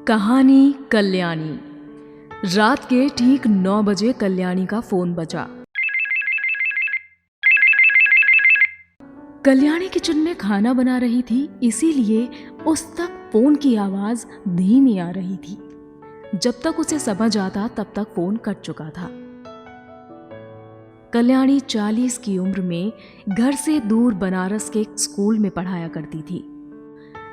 कहानी कल्याणी। रात के ठीक 9 बजे कल्याणी का फोन बजा। कल्याणी किचन में खाना बना रही थी, इसीलिए उस तक फोन की आवाज धीमी आ रही थी। जब तक उसे समझ आता तब तक फोन कट चुका था। कल्याणी 40 की उम्र में घर से दूर बनारस के एक स्कूल में पढ़ाया करती थी।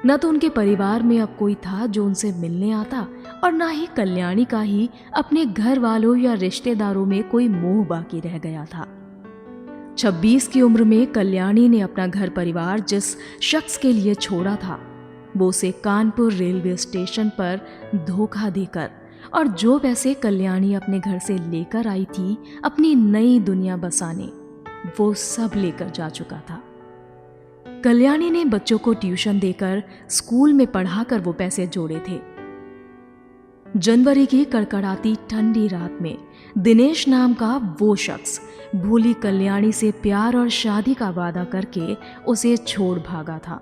न तो उनके परिवार में अब कोई था जो उनसे मिलने आता और ना ही कल्याणी का ही अपने घर वालों या रिश्तेदारों में कोई मोह बाकी रह गया था। 26 की उम्र में कल्याणी ने अपना घर परिवार जिस शख्स के लिए छोड़ा था, वो उसे कानपुर रेलवे स्टेशन पर धोखा देकर और जो पैसे कल्याणी अपने घर से लेकर आई थी अपनी नई दुनिया बसाने, वो सब लेकर जा चुका था। कल्याणी ने बच्चों को ट्यूशन देकर स्कूल में पढ़ाकर वो पैसे जोड़े थे। जनवरी की कड़कड़ाती ठंडी रात में दिनेश नाम का वो शख्स भोली कल्याणी से प्यार और शादी का वादा करके उसे छोड़ भागा था।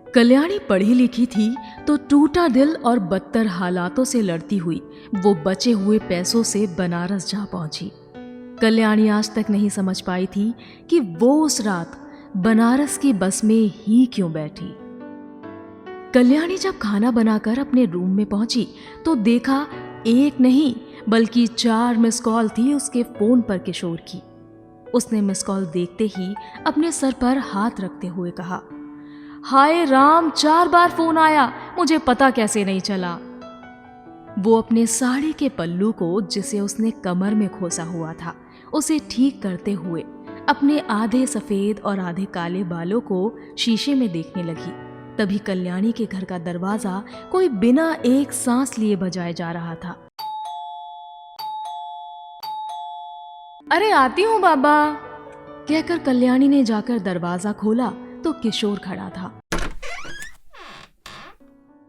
कल्याणी पढ़ी लिखी थी तो टूटा दिल और बदतर हालातों से लड़ती हुई वो बचे हुए पैसों से बनारस जा पहुंची। कल्याणी आज तक नहीं समझ पाई थी कि वो उस रात बनारस की बस में ही क्यों बैठी। कल्याणी जब खाना बनाकर अपने रूम में पहुंची तो देखा एक नहीं बल्कि 4 मिस कॉल थी उसके फोन पर किशोर की। उसने मिस कॉल देखते ही अपने सर पर हाथ रखते हुए कहा, हाय राम, 4 बार फोन आया, मुझे पता कैसे नहीं चला। वो अपने साड़ी के पल्लू को जिसे उसने कमर में खोसा हुआ था उसे ठीक करते हुए अपने आधे सफेद और आधे काले बालों को शीशे में देखने लगी। तभी कल्याणी के घर का दरवाजा कोई बिना एक सांस लिए बजाए जा रहा था। अरे आती हूँ बाबा, कहकर कल्याणी ने जाकर दरवाजा खोला तो किशोर खड़ा था।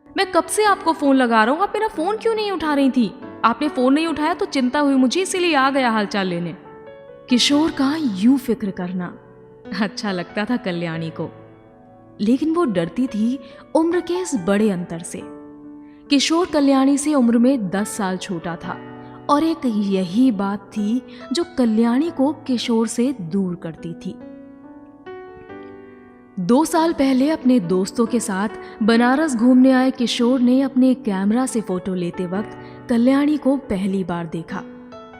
मैं कब से आपको फोन लगा रहा हूँ, आप मेरा फोन क्यों नहीं उठा रही थी? आपने फोन नहीं उठाया तो चिंता हुई मुझे, इसीलिए आ गया हालचाल लेने। किशोर का यूं फिक्र करना अच्छा लगता था कल्याणी को, लेकिन वो डरती थी उम्र के इस बड़े अंतर से। किशोर कल्याणी से उम्र में 10 साल छोटा था और एक यही बात थी जो कल्याणी को किशोर से दूर करती थी। 2 साल पहले अपने दोस्तों के साथ बनारस घूमने आए किशोर ने अपने कैमरा से फोटो लेते वक्त कल्याणी को पहली बार देखा।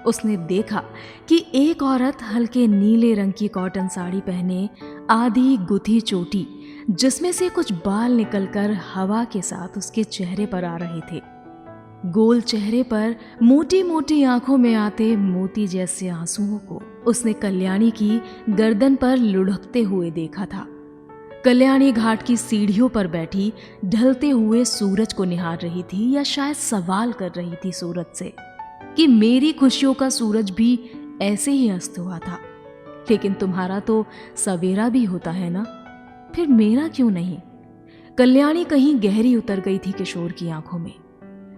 उसने देखा कि एक औरत हल्के नीले रंग की कॉटन साड़ी पहने आधी गुथी चोटी जिसमें से कुछ बाल निकलकर हवा के साथ उसके चेहरे पर आ रहे थे। गोल चेहरे पर मोटी मोटी आंखों में आते मोती जैसे आंसुओं को उसने कल्याणी की गर्दन पर लुढ़कते हुए देखा था। कल्याणी घाट की सीढ़ियों पर बैठी ढलते हुए सूरज को निहार रही थी या शायद सवाल कर रही थी सूरज से कि मेरी खुशियों का सूरज भी ऐसे ही अस्त हुआ था, लेकिन तुम्हारा तो सवेरा भी होता है ना, फिर मेरा क्यों नहीं। कल्याणी कहीं गहरी उतर गई थी किशोर की आंखों में।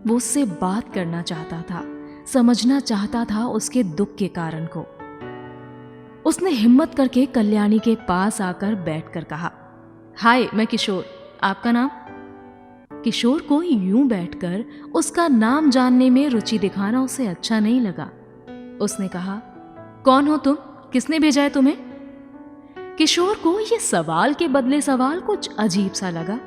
वो उससे बात करना चाहता था, समझना चाहता था उसके दुख के कारण को। उसने हिम्मत करके कल्याणी के पास आकर बैठकर कहा, हाय मैं किशोर, आपका नाम? किशोर को यूं बैठकर उसका नाम जानने में रुचि दिखाना उसे अच्छा नहीं लगा। उसने कहा, कौन हो तुम, किसने भेजा है तुम्हें? किशोर को यह सवाल के बदले सवाल कुछ अजीब सा लगा।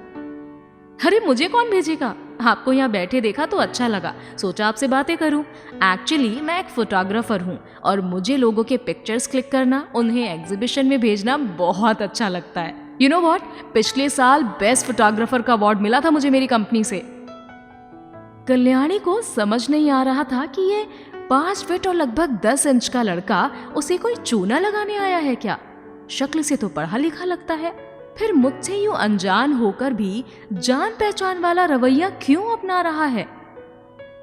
अरे मुझे कौन भेजेगा, आपको यहाँ बैठे देखा तो अच्छा लगा, सोचा आपसे बातें करूं। एक्चुअली मैं एक फोटोग्राफर हूं और मुझे लोगों के पिक्चर्स क्लिक करना, उन्हें एग्जीबिशन में भेजना बहुत अच्छा लगता है। यू नो व्हाट, पिछले साल बेस्ट फोटोग्राफर का अवार्ड मिला था मुझे मेरी कंपनी से। कल्याणी को समझ नहीं आ रहा था कि ये 5 फीट और लगभग 10 इंच का लड़का उसे कोई चूना लगाने आया है क्या। शक्ल से तो पढ़ा लिखा लगता है, फिर मुझसे यूं अनजान होकर भी जान पहचान वाला रवैया क्यों अपना रहा है।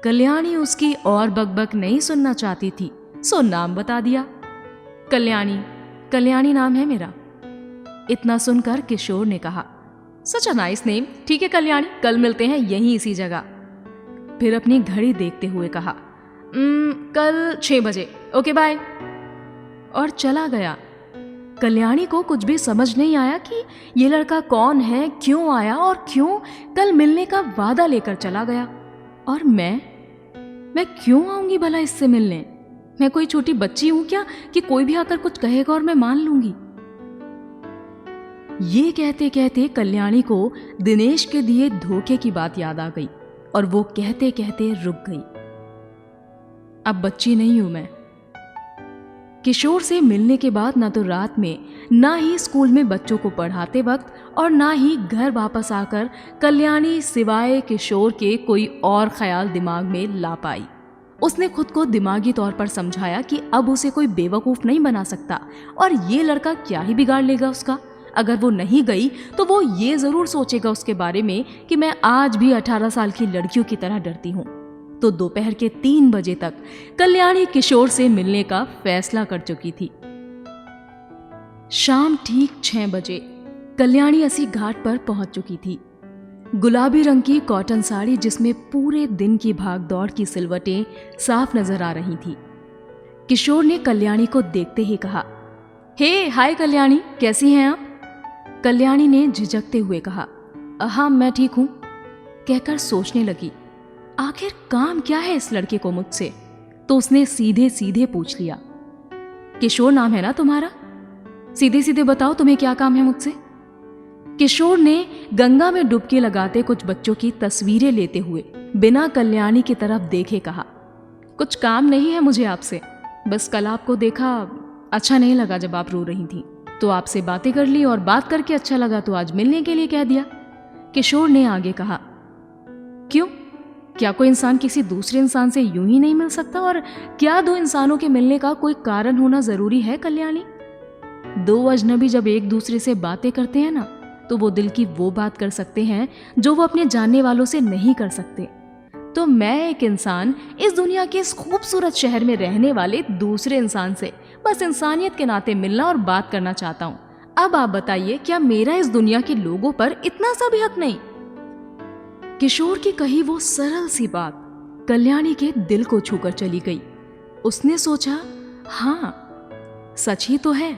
कल्याणी उसकी और बकबक नहीं सुनना चाहती थी, सो नाम बता दिया। कल्याणी नाम है मेरा। इतना सुनकर किशोर ने कहा, सच अ नाइस नेम, ठीक है कल्याणी, कल मिलते हैं यहीं इसी जगह। फिर अपनी घड़ी देखते हुए कहा, कल 6 बजे, ओके बाय, और चला गया। कल्याणी को कुछ भी समझ नहीं आया कि ये लड़का कौन है, क्यों आया और क्यों कल मिलने का वादा लेकर चला गया। और मैं क्यों आऊंगी भला इससे मिलने? मैं कोई छोटी बच्ची हूं क्या कि कोई भी आकर कुछ कहेगा और मैं मान लूंगी? ये कहते कहते कल्याणी को दिनेश के दिए धोखे की बात याद आ गई और वो कहते कहते रुक गई। अब बच्ची नहीं हूं मैं। किशोर से मिलने के बाद ना तो रात में, ना ही स्कूल में बच्चों को पढ़ाते वक्त और ना ही घर वापस आकर कल्याणी सिवाय किशोर के कोई और ख्याल दिमाग में ला पाई। उसने खुद को दिमागी तौर पर समझाया कि अब उसे कोई बेवकूफ नहीं बना सकता और ये लड़का क्या ही बिगाड़ लेगा उसका। अगर वो नहीं गई तो वो ये जरूर सोचेगा उसके बारे में कि मैं आज भी 18 साल की लड़कियों की तरह डरती हूँ। तो दोपहर के 3 बजे तक कल्याणी किशोर से मिलने का फैसला कर चुकी थी। शाम ठीक 6 बजे कल्याणी अस्सी घाट पर पहुंच चुकी थी। गुलाबी रंग की कॉटन साड़ी जिसमें पूरे दिन की भाग दौड़ की सिलवटें साफ नजर आ रही थी। किशोर ने कल्याणी को देखते ही कहा, हे हाय कल्याणी, कैसी हैं आप? कल्याणी ने झिझकते हुए कहा, हाँ मैं ठीक हूं। कहकर सोचने लगी, आखिर काम क्या है इस लड़के को मुझसे? तो उसने सीधे सीधे पूछ लिया, किशोर नाम है ना तुम्हारा? सीधे सीधे बताओ तुम्हें क्या काम है मुझसे? किशोर ने गंगा में डुबकी लगाते कुछ बच्चों की तस्वीरें लेते हुए बिना कल्याणी की तरफ देखे कहा, कुछ काम नहीं है मुझे आपसे, बस कल आपको देखा, अच्छा नहीं लगा जब आप रो रही थी, तो आपसे बातें कर ली और बात करके अच्छा लगा तो आज मिलने के लिए कह दिया। किशोर ने आगे कहा, क्यों, क्या कोई इंसान किसी दूसरे इंसान से यूं ही नहीं मिल सकता? और क्या दो इंसानों के मिलने का कोई कारण होना जरूरी है कल्याणी? दो अजनबी जब एक दूसरे से बातें करते हैं ना, तो वो दिल की वो बात कर सकते हैं जो वो अपने जानने वालों से नहीं कर सकते। तो मैं एक इंसान इस दुनिया के इस खूबसूरत शहर में रहने वाले दूसरे इंसान से बस इंसानियत के नाते मिलना और बात करना चाहता हूँ। अब आप बताइए, क्या मेरा इस दुनिया के लोगों पर इतना सा भी हक नहीं? किशोर की कही वो सरल सी बात कल्याणी के दिल को छूकर चली गई। उसने सोचा, हाँ सच ही तो है,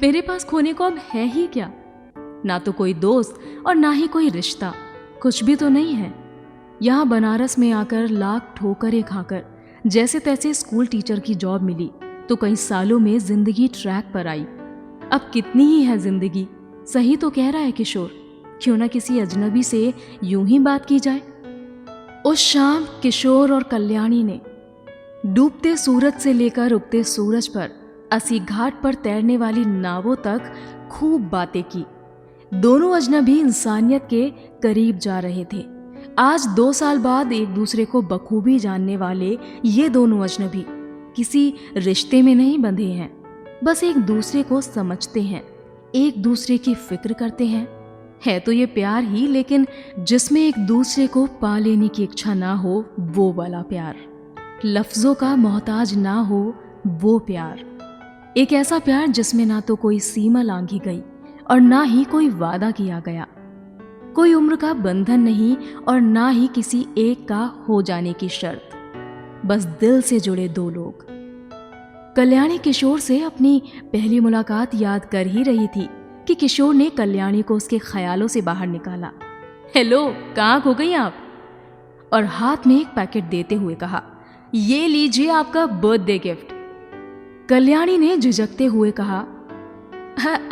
मेरे पास खोने को अब है ही क्या? ना तो कोई दोस्त और ना ही कोई रिश्ता, कुछ भी तो नहीं है। यहाँ बनारस में आकर लाख ठोकरें खाकर जैसे तैसे स्कूल टीचर की जॉब मिली तो कई सालों में जिंदगी ट्रैक पर आई। अब कितनी ही है जिंदगी, सही तो कह रहा है किशोर, क्यों ना किसी अजनबी से यूं ही बात की जाए। उस शाम किशोर और कल्याणी ने डूबते सूरज से लेकर उगते सूरज पर अस्सी घाट पर तैरने वाली नावों तक खूब बातें की। दोनों अजनबी इंसानियत के करीब जा रहे थे। आज 2 साल बाद एक दूसरे को बखूबी जानने वाले ये दोनों अजनबी किसी रिश्ते में नहीं बंधे हैं, बस एक दूसरे को समझते हैं, एक दूसरे की फिक्र करते हैं। है तो ये प्यार ही, लेकिन जिसमें एक दूसरे को पा लेने की इच्छा ना हो, वो वाला प्यार। लफ्जों का मोहताज ना हो वो प्यार। एक ऐसा प्यार जिसमें ना तो कोई सीमा लांघी गई और ना ही कोई वादा किया गया, कोई उम्र का बंधन नहीं और ना ही किसी एक का हो जाने की शर्त, बस दिल से जुड़े दो लोग। कल्याणी किशोर से अपनी पहली मुलाकात याद कर ही रही थी कि किशोर ने कल्याणी को उसके ख्यालों से बाहर निकाला। हेलो, कहाँ खो गई आप? और हाथ में एक पैकेट देते हुए कहा, ये लीजिए आपका बर्थडे गिफ्ट। कल्याणी ने झिझकते हुए कहा,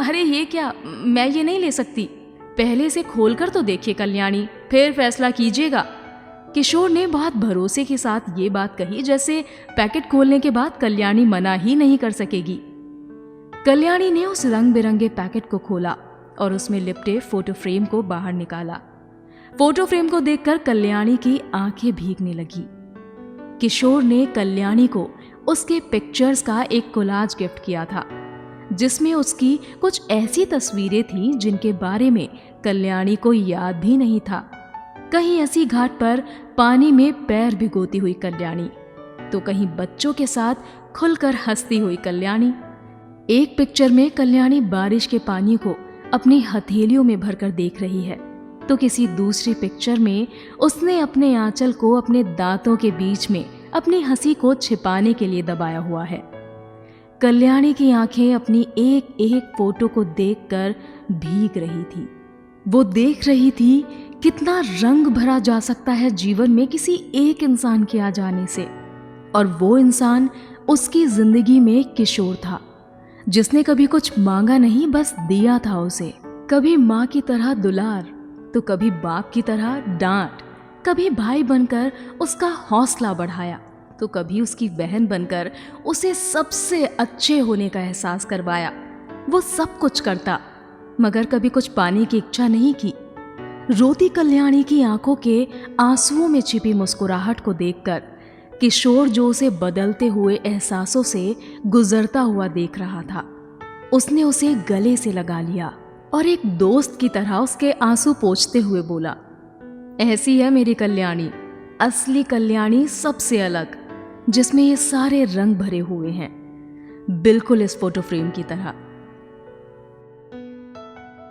अरे ये क्या, मैं ये नहीं ले सकती, पहले से खोलकर तो देखिए कल्याणी, फिर फैसला कीजिएगा। किशोर ने बहुत भरोसे के साथ ये बात कही जैसे पैकेट खोलने के बाद कल्याणी मना ही नहीं कर सकेगी। कल्याणी ने उस रंग बिरंगे पैकेट को खोला और उसमें लिपटे फोटो फ्रेम को बाहर निकाला। फोटो फ्रेम को देखकर कल्याणी की आंखें भीगने लगी। किशोर ने कल्याणी को उसके पिक्चर्स का एक कोलाज गिफ्ट किया था, जिसमें उसकी कुछ ऐसी तस्वीरें थीं जिनके बारे में कल्याणी को याद भी नहीं था। कहीं अस्सी घाट पर पानी में पैर भिगोती हुई कल्याणी, तो कहीं बच्चों के साथ खुलकर हंसती हुई कल्याणी। एक पिक्चर में कल्याणी बारिश के पानी को अपनी हथेलियों में भरकर देख रही है, तो किसी दूसरी पिक्चर में उसने अपने आंचल को अपने दांतों के बीच में अपनी हंसी को छिपाने के लिए दबाया हुआ है। कल्याणी की आंखें अपनी एक एक फोटो को देखकर भीग रही थी। वो देख रही थी कितना रंग भरा जा सकता है जीवन में किसी एक इंसान के आ जाने से। और वो इंसान उसकी जिंदगी में एक किशोर था, जिसने कभी कुछ मांगा नहीं, बस दिया था उसे। कभी माँ की तरह दुलार, तो कभी बाप की तरह डांट, कभी भाई बनकर उसका हौसला बढ़ाया, तो कभी उसकी बहन बनकर उसे सबसे अच्छे होने का एहसास करवाया। वो सब कुछ करता, मगर कभी कुछ पाने की इच्छा नहीं की। रोती कल्याणी की आंखों के आंसुओं में छिपी मुस्कुराहट को देखकर किशोर जो उसे बदलते हुए एहसासों से गुजरता हुआ देख रहा था, उसने उसे गले से लगा लिया और एक दोस्त की तरह उसके आंसू पोंछते हुए बोला, ऐसी है मेरी कल्याणी, असली कल्याणी सबसे अलग, जिसमें ये सारे रंग भरे हुए हैं, बिल्कुल इस फोटो फ्रेम की तरह।